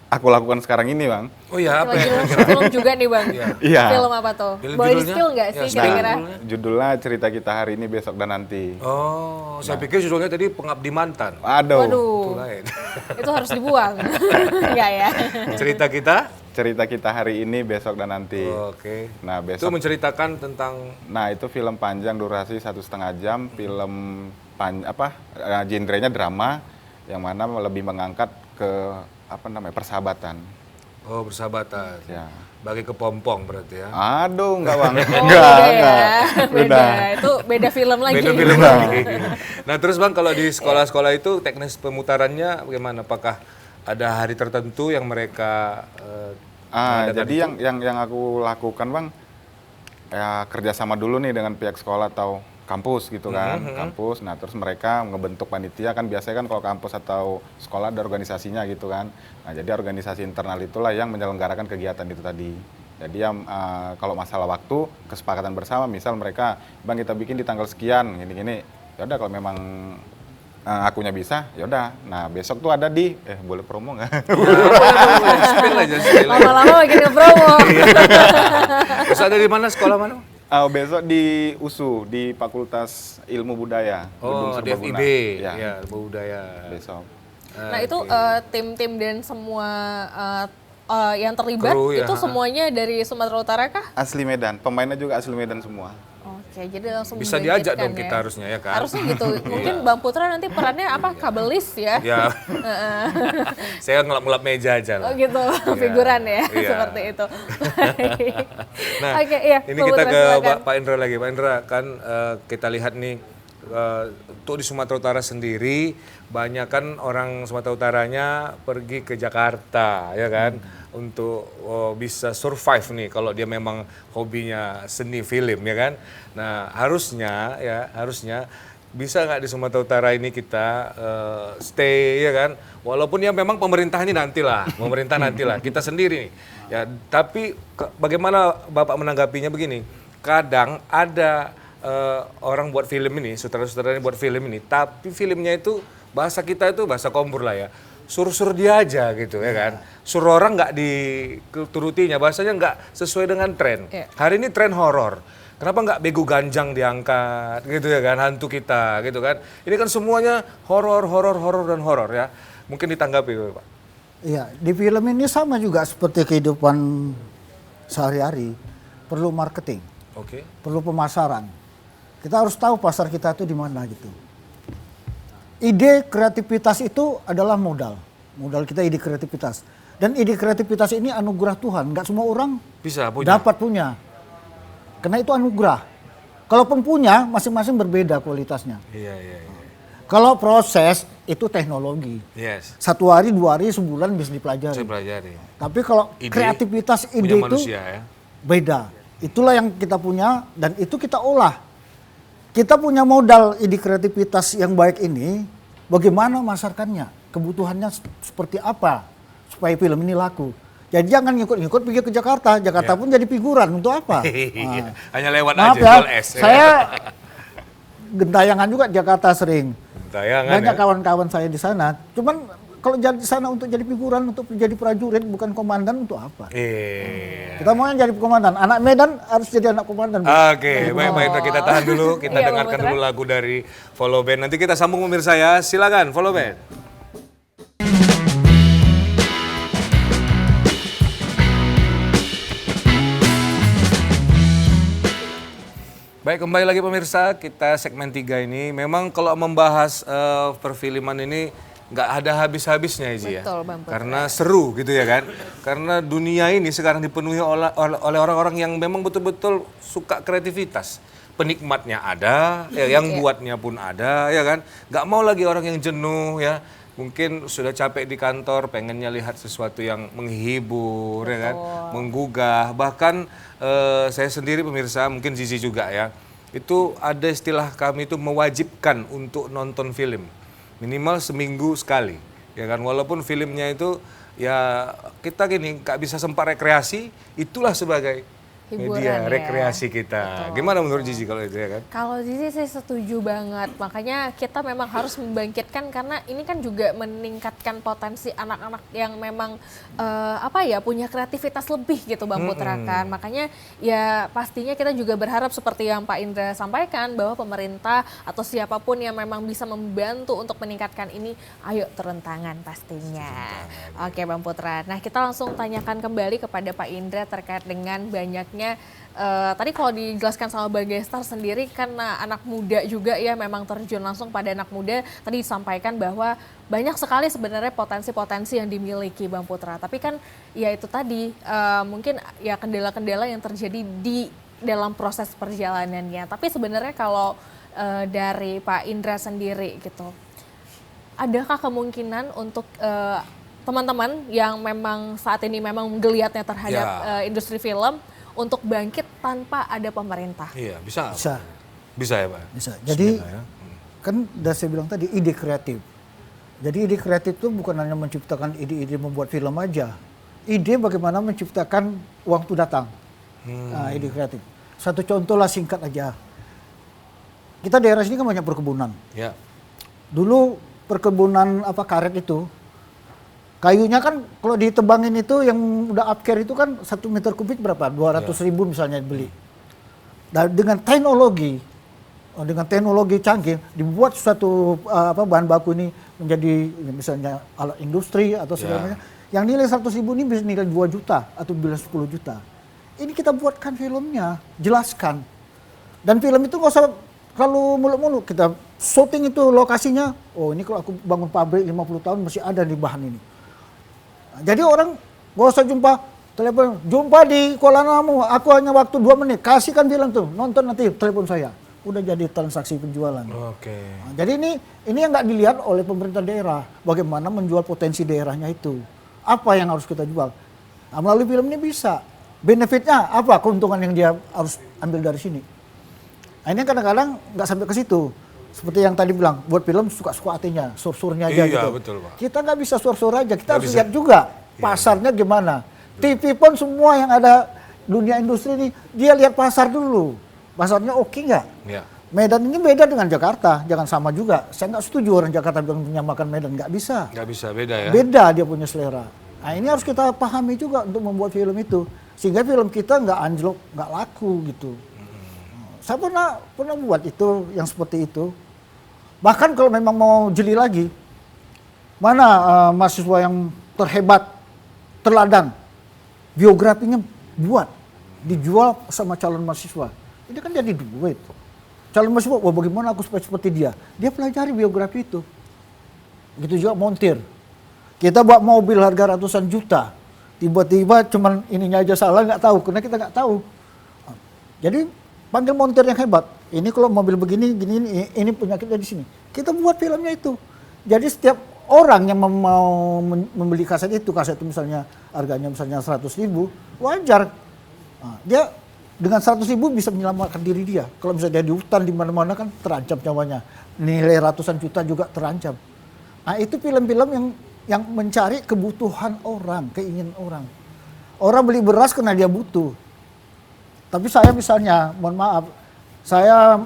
aku lakukan sekarang ini, Bang. Oh iya, apa ya? Film juga nih, Bang. Iya. Film apa tuh? Film Boleh judulnya? di-spill nggak sih Ya, kira-kira? Judulnya Cerita Kita Hari Ini Besok dan Nanti. Oh, saya pikir judulnya tadi Pengabdi Mantan. Aduh. Itu Waduh, lain. itu harus dibuang. Enggak ya? Cerita kita? Cerita Kita Hari Ini Besok dan Nanti. Oke. Nah, Itu besok. menceritakan tentang Nah, itu film panjang durasi 1,5 jam, film genrenya drama, yang mana lebih mengangkat ke persahabatan. persahabatan. Ya. Bagi kepompong berarti ya. Aduh, enggak Bang. Oh, enggak. beda ya. Beda. Udah. Itu beda film lagi. Beda film lagi. Nah terus Bang, kalau di sekolah-sekolah itu teknis pemutarannya bagaimana? Apakah ada hari tertentu yang mereka mengadakan Jadi itu? yang aku lakukan Bang, ya kerjasama dulu nih dengan pihak sekolah atau kampus gitu kan, kampus. Nah terus mereka ngebentuk panitia, kan biasanya kan kalau kampus atau sekolah ada organisasinya gitu kan. Nah jadi organisasi internal itulah yang menyelenggarakan kegiatan itu tadi. Jadi kalau masalah waktu, kesepakatan bersama, misal mereka, Bang kita bikin di tanggal sekian, gini-gini. Ya udah kalau memang akunya bisa, ya udah. Nah besok tuh ada di, boleh promo nggak? Spill aja, spill aja. Lama-lama makin nge-promo. Terus ada di mana, sekolah mana? Besok di USU, di Fakultas Ilmu Budaya. Gedung Oh, di Serbaguna. FIB, Ya, ya, budaya. besok. Nah itu tim-tim dan semua yang terlibat Kru, ya, itu semuanya dari Sumatera Utara kah? Asli Medan, pemainnya juga asli Medan semua. Oke, jadi langsung Bisa diajak membangkitkan dong kita harusnya ya kan? Harusnya gitu. Mungkin Bang Putra nanti perannya apa? Kabelis ya? Ya, saya ngelap-ngelap meja aja Oh lah. gitu, figuran ya, Iya. seperti itu. Nah, Oke, iya. ini Bang kita Putra, ke silakan. Pak Indra lagi. Pak Indra, kan kita lihat nih, untuk di Sumatera Utara sendiri, banyak kan orang Sumatera Utaranya pergi ke Jakarta, ya kan? Untuk bisa survive nih, kalau dia memang hobinya seni film, ya kan? Nah, harusnya bisa nggak di Sumatera Utara ini kita stay, ya kan? Walaupun ya memang pemerintah nantilah, kita sendiri nih. Ya, tapi bagaimana Bapak menanggapinya begini? Kadang ada orang buat film ini, sutradara-sutradara buat film ini, tapi filmnya itu bahasa kita itu bahasa kompor lah ya. Suruh-suruh dia aja gitu ya kan. Suruh orang nggak diturutinya, bahasanya nggak sesuai dengan tren. Iya. Hari ini tren horor. Kenapa nggak Begu Ganjang diangkat gitu ya kan, hantu kita gitu kan. Ini kan semuanya horor dan horor ya. Mungkin ditanggapi Pak. Iya, di film ini sama juga seperti kehidupan sehari-hari. Perlu marketing, Oke. perlu pemasaran. Kita harus tahu pasar kita itu di mana gitu. ide kreativitas itu adalah modal. Modal kita ide kreativitas. Dan ide kreativitas ini anugerah Tuhan. Nggak semua orang Bisa punya. dapat punya. Karena itu anugerah. Kalaupun punya, masing-masing berbeda kualitasnya. Iya, iya, iya. Kalau proses, itu teknologi. Yes. 1 hari, 2 hari, sebulan bisa dipelajari. Saya pelajari. Tapi kalau Ide kreativitas ide Punya itu manusia ya. beda. Itulah yang kita punya dan itu kita olah. Kita punya modal ide kreativitas yang baik ini, bagaimana masarkannya, kebutuhannya seperti apa supaya film ini laku. Jadi jangan ngikut-ngikut pergi ke Jakarta. Jakarta pun jadi figuran untuk apa? Iya. Hanya lewat Maaf aja ya, jual es. saya gentayangan juga Jakarta sering. Tayangan Banyak ya. kawan-kawan saya di sana. Cuman kalau jadi di sana untuk jadi figuran, untuk jadi prajurit, bukan komandan untuk apa? Iya. Kita mau yang jadi komandan. Anak Medan harus jadi anak komandan. Bu. Oke, baik-baik. Kita tahan dulu. Kita Iya, Bang dengarkan Putra. dulu lagu dari Follow Band. Nanti kita sambung pemirsa ya. Silakan Follow Band. Baik, kembali lagi pemirsa, kita segmen 3 ini. Memang kalau membahas perfilman ini nggak ada habis-habisnya Iji ya. Betul, Bang Putra. Karena seru gitu ya kan. Karena dunia ini sekarang dipenuhi oleh orang-orang yang memang betul-betul suka kreativitas. Penikmatnya ada, ya, yang buatnya pun ada, ya kan. Nggak mau lagi orang yang jenuh ya. Mungkin sudah capek di kantor, pengennya lihat sesuatu yang menghibur, ya kan, menggugah. Bahkan saya sendiri pemirsa, mungkin Zizi juga ya, itu ada istilah kami itu mewajibkan untuk nonton film minimal seminggu sekali, ya kan. Walaupun filmnya itu ya kita gini nggak bisa sempat rekreasi, itulah sebagai Hiburan media ya. rekreasi kita. Gimana menurut Zizi kalau itu ya kan? Kalau Zizi saya setuju banget. Makanya kita memang harus membangkitkan karena ini kan juga meningkatkan potensi anak-anak yang memang punya kreativitas lebih gitu Bang Putra kan. Makanya ya pastinya kita juga berharap seperti yang Pak Indra sampaikan bahwa pemerintah atau siapapun yang memang bisa membantu untuk meningkatkan ini, ayo turun tangan pastinya. Oke Bang Putra. Nah, kita langsung tanyakan kembali kepada Pak Indra terkait dengan banyaknya tadi kalau dijelaskan sama Bang Gestar sendiri karena anak muda juga ya memang terjun langsung pada anak muda tadi disampaikan bahwa banyak sekali sebenarnya potensi-potensi yang dimiliki Bang Putra. Tapi kan ya itu tadi mungkin ya kendala-kendala yang terjadi di dalam proses perjalanannya. Tapi sebenarnya kalau dari Pak Indra sendiri gitu, adakah kemungkinan untuk teman-teman yang memang saat ini memang geliatnya terhadap industri film untuk bangkit tanpa ada pemerintah? Iya, bisa. Bisa. Bisa ya Pak? Bisa. Jadi Bismillah, ya. kan udah saya bilang tadi ide kreatif. Jadi ide kreatif itu bukan hanya menciptakan ide-ide membuat film aja. Ide bagaimana menciptakan uang itu datang. Nah, ide kreatif. Satu contoh lah singkat aja. Kita daerah sini kan banyak perkebunan. Ya. Dulu perkebunan karet itu, kayunya kan kalau ditebangin itu yang udah upcare itu kan 1 meter kubik berapa? 200.000 misalnya beli. Dan dengan teknologi canggih dibuat suatu bahan baku ini menjadi misalnya alat industri atau segala macam. Yang nilai 100.000 ini bisa nilai 2 juta atau bila 10 juta. Ini kita buatkan filmnya, jelaskan. Dan film itu nggak usah kalau muluk-muluk, kita syuting itu lokasinya, oh ini kalau aku bangun pabrik 50 tahun masih ada di bahan ini. Jadi orang gak usah jumpa di Kuala Namu, aku hanya waktu 2 menit, kasihkan film tuh, nonton nanti telepon saya. Udah jadi transaksi penjualan. Oke. Nah, jadi ini yang nggak dilihat oleh pemerintah daerah, bagaimana menjual potensi daerahnya itu. Apa yang harus kita jual? Nah, melalui film ini bisa. Benefitnya apa? Keuntungan yang dia harus ambil dari sini. Nah, ini kadang-kadang nggak sampai ke situ. Seperti yang tadi bilang, buat film suka-suka hatinya, sur-surnya aja Iya, gitu. betul, Pak. Kita nggak bisa sur-sur aja, kita Nggak harus bisa. lihat juga pasarnya gimana. TV pun semua yang ada dunia industri ini, dia lihat pasar dulu. Pasarnya oke nggak? Ya. Medan ini beda dengan Jakarta, jangan sama juga. Saya nggak setuju orang Jakarta bilang menyamakan Medan, nggak bisa. Nggak bisa, beda ya. Beda dia punya selera. Nah ini harus kita pahami juga untuk membuat film itu. Sehingga film kita nggak anjlok, nggak laku gitu. Saya pernah buat itu yang seperti itu. Bahkan kalau memang mau jeli lagi, mana mahasiswa yang terhebat, teladan, biografinya buat, dijual sama calon mahasiswa. Ini kan jadi duit. Calon mahasiswa, wah bagaimana aku supaya seperti dia? Dia pelajari biografi itu. Begitu juga montir. Kita buat mobil harga ratusan juta. Tiba-tiba cuman ininya aja salah, nggak tahu. Karena kita nggak tahu. Jadi panggil montir yang hebat. Ini kalau mobil begini, gini, ini penyakitnya di sini. Kita buat filmnya itu. Jadi setiap orang yang mau membeli kaset itu misalnya harganya misalnya 100.000, wajar. Nah, dia dengan 100.000 bisa menyelamatkan diri dia. Kalau misalnya dia di hutan di mana-mana kan terancam nyawanya. Nilai ratusan juta juga terancam. Nah, itu film-film yang mencari kebutuhan orang, keinginan orang. Orang beli beras karena dia butuh. Tapi saya misalnya, mohon maaf, saya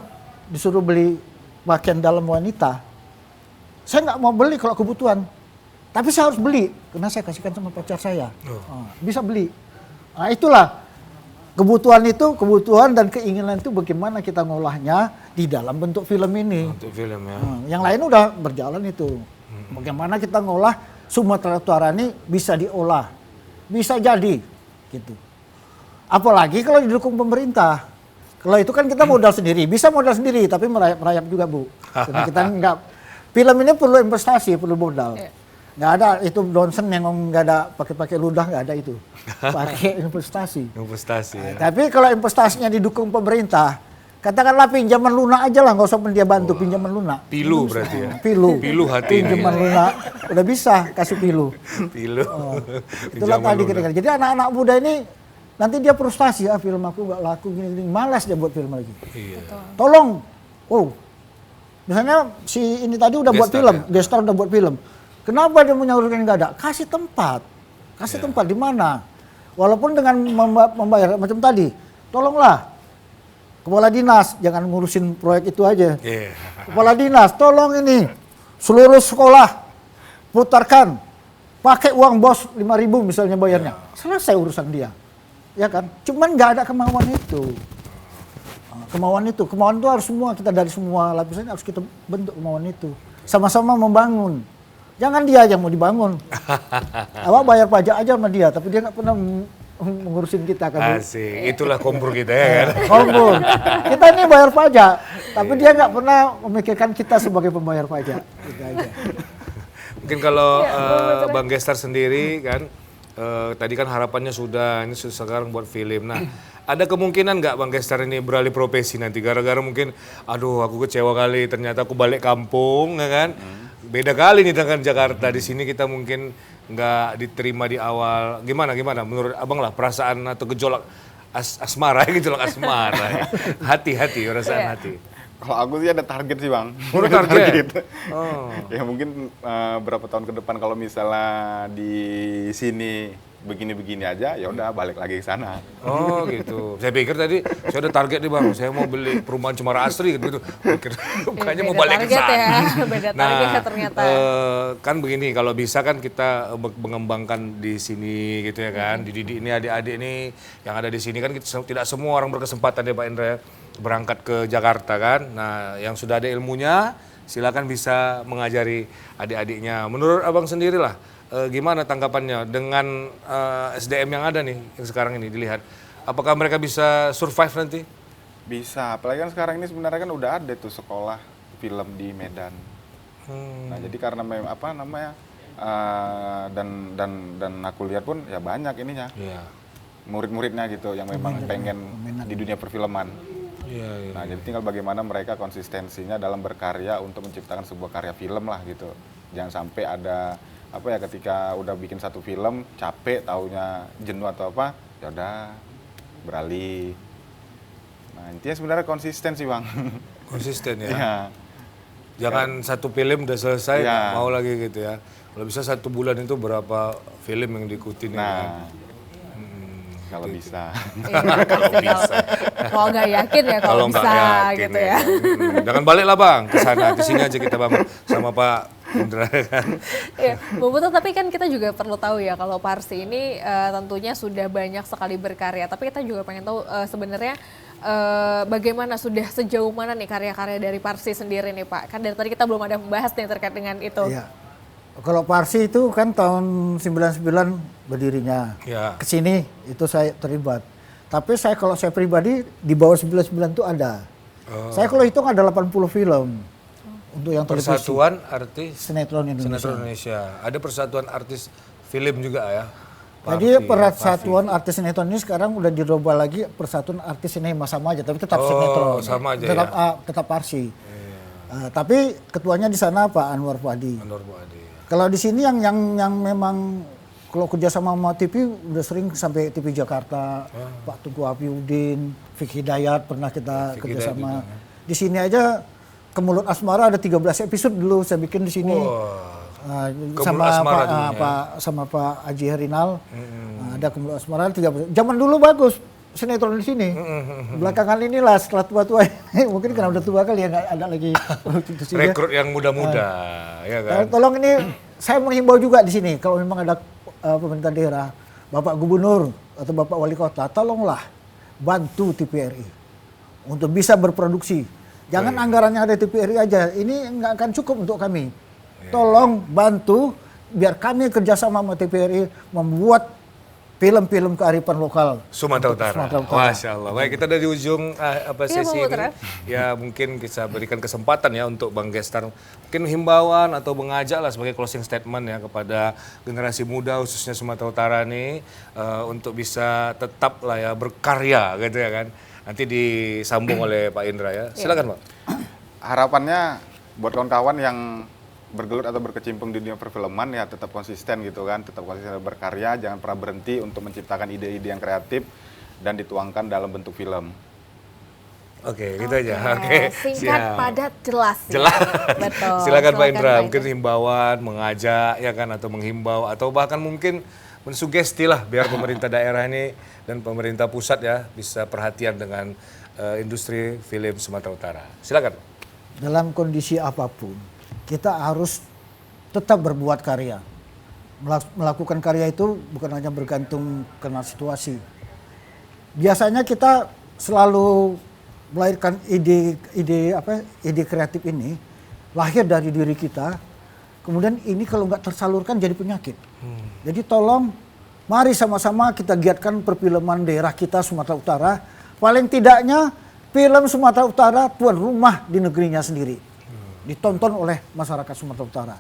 disuruh beli pakaian dalam wanita. Saya nggak mau beli kalau kebutuhan. Tapi saya harus beli, karena saya kasihkan sama pacar saya. Bisa beli. Nah, itulah. Kebutuhan dan keinginan itu bagaimana kita ngolahnya di dalam bentuk film ini. Untuk film ya. Yang lain udah berjalan itu. Bagaimana kita ngolah Sumatera Utara ini bisa diolah. Bisa jadi. Gitu. Apalagi kalau didukung pemerintah. Kalau itu kan kita modal sendiri. Bisa modal sendiri, tapi merayap juga, Bu. Karena kita enggak. Film ini perlu investasi, perlu modal. Nggak ada itu Donsen yang nggak ada pakai ludah, nggak ada itu. Pakai investasi. Investasi ya. Tapi kalau investasinya didukung pemerintah, katakanlah pinjaman lunak aja lah, nggak usah dia bantu pinjaman lunak. Pilu berarti ya. Pilu hati. Pinjaman lunak udah bisa kasih pilu. Pilu. Itulah tadi kira-kira. Jadi anak-anak muda ini nanti dia frustasi, film aku nggak laku gini-gini, malas dia buat film lagi. Iya. Tolong, misalnya si ini tadi udah buat Gestar film, ya? Gestar udah buat film. Kenapa dia menyalurkan nggak ada? Kasih tempat di mana? Walaupun dengan membayar macam tadi, tolonglah kepala dinas jangan ngurusin proyek itu aja. Yeah. Kepala dinas, tolong ini seluruh sekolah putarkan, pakai uang bos 5.000 misalnya bayarnya, selesai urusan dia, ya kan? Cuman nggak ada kemauan itu. Kemauan itu harus semua kita dari semua lapisan harus kita bentuk kemauan itu, sama-sama membangun. Jangan dia aja mau dibangun. Awak bayar pajak aja sama dia, tapi dia nggak pernah mengurusin kita kan. Asik, itulah kompor kita ya kan. Kompor. Kita ini bayar pajak, tapi dia nggak pernah memikirkan kita sebagai pembayar pajak. Gitu aja. Mungkin kalau Bang Gestar sendiri kan, tadi kan harapannya sudah, ini sekarang buat film. Nah, ada kemungkinan nggak Bang Gestar ini beralih profesi nanti? Gara-gara mungkin, aduh aku kecewa kali, ternyata aku balik kampung, ya kan? Beda kali nih dengan Jakarta. Di sini kita mungkin nggak diterima di awal. Gimana menurut abang lah perasaan atau gejolak asmara, gejolak asmara, ya. Hati, perasaan hati. Kalau aku sih ada target sih, Bang. Udah target? Oh. Ya mungkin berapa tahun ke depan kalau misalnya di sini begini-begini aja, ya udah balik lagi ke sana. Oh gitu. Saya pikir tadi saya ada target nih Bang, saya mau beli perumahan Cemara Asri gitu. Pikir kayaknya mau balik ke sana. Ya. Beda target ternyata. Kan begini, kalau bisa kan kita mengembangkan di sini gitu ya kan. Dididik ini adik-adik ini yang ada di sini kan tidak semua orang berkesempatan ya Pak Indra ya, berangkat ke Jakarta kan. Nah, yang sudah ada ilmunya silakan bisa mengajari adik-adiknya. Menurut Abang sendirilah gimana tanggapannya dengan SDM yang ada nih yang sekarang ini dilihat, apakah mereka bisa survive nanti? Bisa, apalagi kan sekarang ini sebenarnya kan udah ada tuh sekolah film di Medan. Nah jadi karena apa namanya dan aku lihat pun ya banyak ininya murid-muridnya gitu yang memang pengen di dunia perfilman. Nah jadi tinggal bagaimana mereka konsistensinya dalam berkarya untuk menciptakan sebuah karya film lah gitu. Jangan sampai ada apa ya ketika udah bikin satu film capek taunya jenuh atau apa ya udah beralih. Nah intinya sebenarnya konsisten sih Bang. Konsisten ya. Ya. Jangan satu film udah selesai Ya. mau lagi gitu ya. Kalau bisa 1 bulan itu berapa film yang diikutin ya kan? Kalau bisa. Kalau bisa. Kalau nggak yakin ya kalau nggak bisa yakin gitu ya. Jangan balik lah Bang ke sana, di sini aja kita Bang sama Pak Indra kan. Iya, Bang Putra, tapi kan kita juga perlu tahu ya kalau Parsi ini tentunya sudah banyak sekali berkarya. Tapi kita juga pengen tahu sebenarnya bagaimana sudah sejauh mana nih karya-karya dari Parsi sendiri nih Pak. Kan dari tadi kita belum ada membahas nih terkait dengan itu. Iya. Kalau Parsi itu kan tahun 99 berdirinya. Ya. Kesini itu saya terlibat. Tapi kalau saya pribadi di bawah 99 itu ada. Saya kalau hitung ada 80 film. untuk yang televisi. Persatuan Artis Sinetron Indonesia. Sinetron Indonesia. Ada Persatuan Artis Film juga ya. Jadi Persatuan Artis Sinetron ini sekarang udah dirubah lagi Persatuan Artis Sinema, sama aja, tapi tetap sinetron. Sama aja tetap, ya. tetap Parsi. Tapi ketuanya di sana Pak Anwar Fuadi. Anwar Fuadi. Kalau di sini yang memang kalau kerjasama sama TV udah sering sampai TV Jakarta, Pak Tunggu Apiudin, Vicky Hidayat pernah kita kerjasama. Di sini aja Kemulut Asmara ada 13 episode dulu saya bikin di sini. Sama Pak Haji Herinal. Ada Kemulut Asmara 13. Zaman dulu bagus sinetron di sini. Belakangan inilah setelah tua-tua mungkin karena udah tua kali ya nggak ada lagi rekrut yang muda-muda, ya kan. Tolong ini saya menghimbau juga di sini kalau memang ada pemerintah daerah, Bapak Gubernur atau Bapak Wali Kota, tolonglah bantu TVRI untuk bisa berproduksi. Jangan anggaran yang ada di TVRI aja, ini nggak akan cukup untuk kami. Tolong bantu biar kami kerjasama sama TVRI membuat film-film kearifan lokal Sumatera Utara. Sumatera Utara. Masya Allah. Baik, kita dari ujung sesi ini. Ya mungkin bisa berikan kesempatan ya untuk Bang Gestar. Mungkin himbauan atau mengajak lah sebagai closing statement ya kepada generasi muda khususnya Sumatera Utara nih untuk bisa tetap lah ya berkarya gitu ya kan. Nanti disambung oleh Pak Indra ya. Silakan Pak. Harapannya buat kawan-kawan yang bergelut atau berkecimpung di dunia perfilman ya tetap konsisten gitu kan, tetap konsisten berkarya, jangan pernah berhenti untuk menciptakan ide-ide yang kreatif dan dituangkan dalam bentuk film. Oke, gitu aja. Oke. Singkat, padat, jelas. Jelas. Betul. Silakan Pak Indra, mungkin himbauan, mengajak ya kan atau menghimbau atau bahkan mungkin mensugesti lah biar pemerintah daerah ini dan pemerintah pusat ya bisa perhatian dengan industri film Sumatera Utara. Silakan. Dalam kondisi apapun, kita harus tetap berbuat karya. Melakukan karya itu bukan hanya bergantung karena situasi. Biasanya kita selalu melahirkan ide kreatif ini lahir dari diri kita. Kemudian ini kalau nggak tersalurkan jadi penyakit. Jadi tolong, mari sama-sama kita giatkan perfilman daerah kita Sumatera Utara. Paling tidaknya film Sumatera Utara tuan rumah di negerinya sendiri. Ditonton oleh masyarakat Sumatera Utara.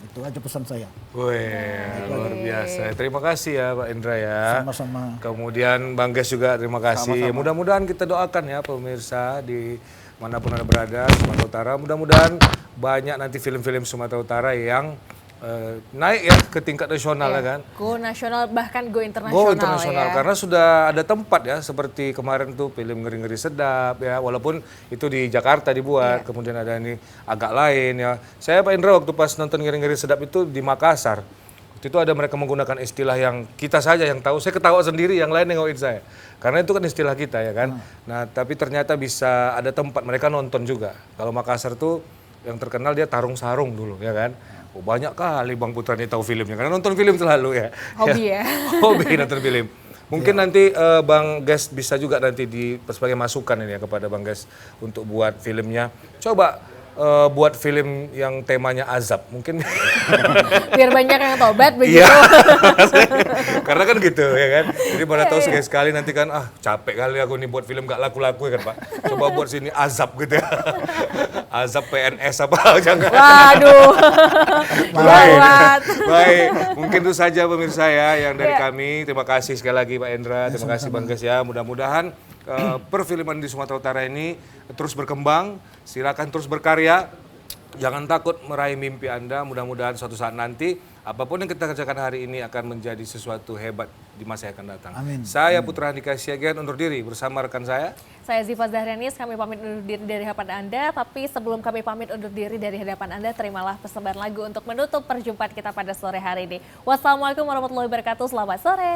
Itu aja pesan saya. Wih, luar biasa. Terima kasih ya Pak Indra ya. Sama-sama. Kemudian Bang Ges juga terima kasih. Mudah-mudahan kita doakan ya pemirsa di manapun Anda berada Sumatera Utara. Mudah-mudahan banyak nanti film-film Sumatera Utara yang naik ya ke tingkat nasional ya kan. Go nasional bahkan go internasional. Go internasional ya. karena sudah ada tempat ya seperti kemarin tuh film Ngeri-Ngeri Sedap ya walaupun itu di Jakarta dibuat kemudian ada ini agak lain ya. Saya Pak Indra waktu pas nonton Ngeri-Ngeri Sedap itu di Makassar. Waktu itu ada mereka menggunakan istilah yang kita saja yang tahu. Saya ketawa sendiri yang lain nengokin saya. Karena itu kan istilah kita ya kan. Nah, tapi ternyata bisa ada tempat mereka nonton juga. Kalau Makassar tuh yang terkenal dia Tarung Sarung dulu ya kan. Oh, banyak kali Bang Putra ini tahu filmnya karena nonton film selalu ya. Hobi ya. Hobi nonton film. Mungkin nanti Bang Ges bisa juga nanti sebagai masukan ini ya kepada Bang Ges untuk buat filmnya. Coba buat film yang temanya azab mungkin. Biar banyak yang tobat begitu. Iya. Karena kan gitu ya kan. Jadi mana tahu sekali nanti kan capek kali aku nih buat film gak laku-laku ya kan Pak. Coba buat sini azab gitu ya. Azab PNS apa jangan. Waduh. Baik, mungkin itu saja pemirsa ya yang dari kami. Terima kasih sekali lagi Pak Indra, terima kasih Bang Ges ya. Mudah-mudahan perfilman di Sumatera Utara ini terus berkembang. Silakan terus berkarya. Jangan takut meraih mimpi Anda. Mudah-mudahan suatu saat nanti apapun yang kita kerjakan hari ini akan menjadi sesuatu hebat di masa yang akan datang. Amin. Saya Putra Andika Siagian undur diri bersama rekan saya. Saya Ziva Zahranis, kami pamit undur diri dari hadapan Anda. Tapi sebelum kami pamit undur diri dari hadapan Anda, terimalah persembahan lagu untuk menutup perjumpaan kita pada sore hari ini. Wassalamualaikum warahmatullahi wabarakatuh. Selamat sore.